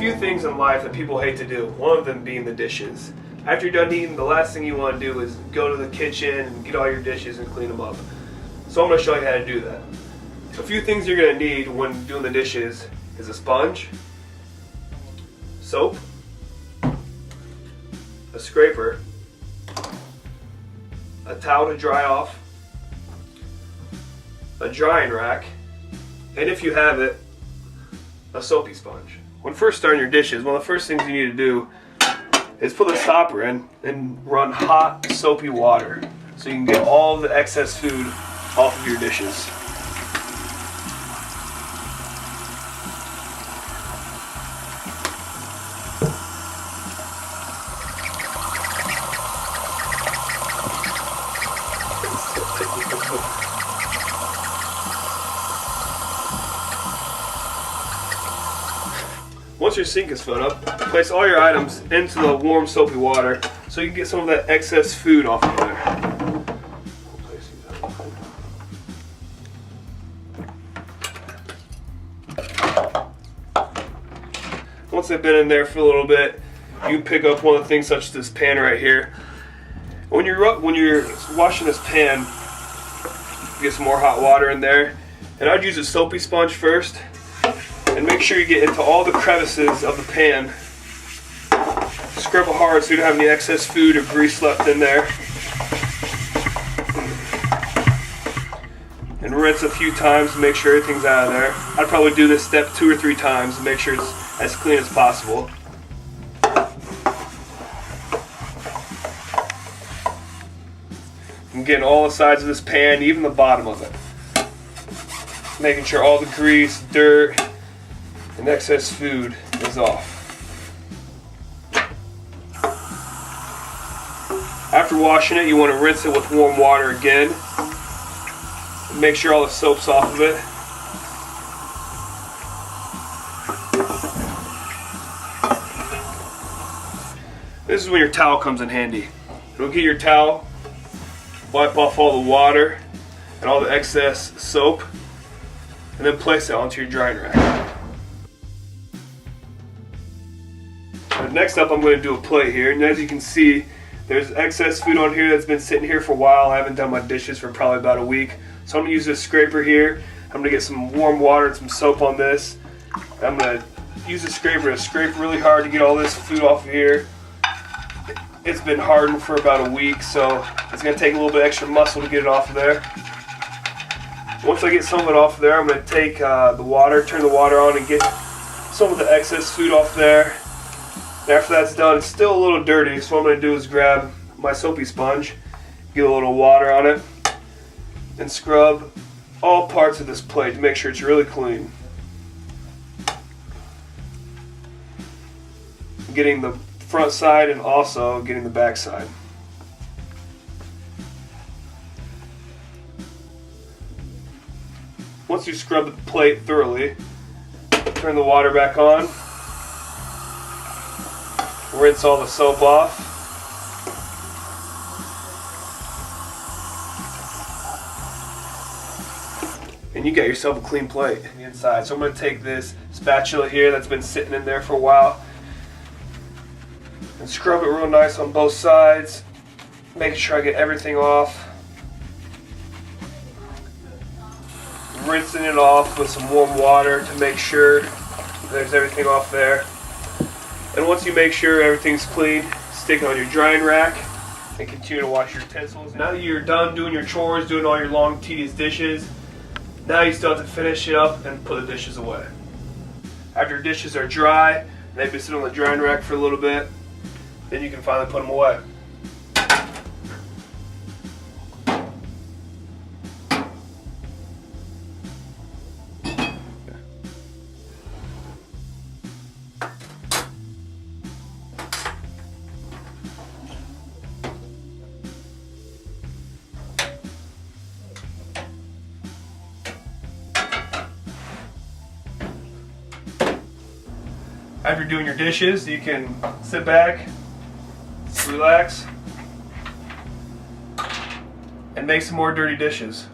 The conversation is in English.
few things in life that people hate to do, one of them being the dishes. After you're done eating, the last thing you want to do is go to the kitchen and get all your dishes and clean them up. So I'm going to show you how to do that. A few things you're going to need when doing the dishes is a sponge, soap, a scraper, a towel to dry off, a drying rack, and if you have it, a soapy sponge. When first starting your dishes, one of the first things you need to do is put the stopper in and run hot soapy water so you can get all the excess food off of your dishes. Once your sink is filled up, place all your items into the warm soapy water so you can get some of that excess food off of there. Once they've been in there for a little bit, you pick up one of the things such as this pan right here. When you're washing this pan, get some more hot water in there, and I'd use a soapy sponge first. And make sure you get into all the crevices of the pan. Scrub it hard so you don't have any excess food or grease left in there. And rinse a few times to make sure everything's out of there. I'd probably do this step 2 or 3 times to make sure it's as clean as possible. I'm getting all the sides of this pan, even the bottom of it. Making sure all the grease, dirt, and excess food is off. After washing it, you want to rinse it with warm water again. Make sure all the soap's off of it. This is when your towel comes in handy. You'll get your towel, wipe off all the water and all the excess soap, and then place it onto your drying rack. Next up, I'm going to do a plate here, and as you can see, there's excess food on here that's been sitting here for a while. I haven't done my dishes for probably about a week, so I'm going to use this scraper here. I'm going to get some warm water and some soap on this. I'm going to use the scraper to scrape really hard to get all this food off of here. It's been hardened for about a week, so it's going to take a little bit extra muscle to get it off of there. Once I get some of it off of there, I'm going to take the water, turn the water on, and get some of the excess food off there. After that's done, it's still a little dirty, so what I'm going to do is grab my soapy sponge, get a little water on it, and scrub all parts of this plate to make sure it's really clean. Getting the front side and also getting the back side. Once you scrub the plate thoroughly, turn the water back on. Rinse all the soap off. And you got yourself a clean plate on the inside. So I'm going to take this spatula here that's been sitting in there for a while and scrub it real nice on both sides, making sure I get everything off. Rinsing it off with some warm water to make sure there's everything off there. And once you make sure everything's clean, stick it on your drying rack and continue to wash your utensils. Now that you're done doing your chores, doing all your long, tedious dishes, now you still have to finish it up and put the dishes away. After your dishes are dry, they've been sitting on the drying rack for a little bit, then you can finally put them away. After doing your dishes, you can sit back, relax, and make some more dirty dishes.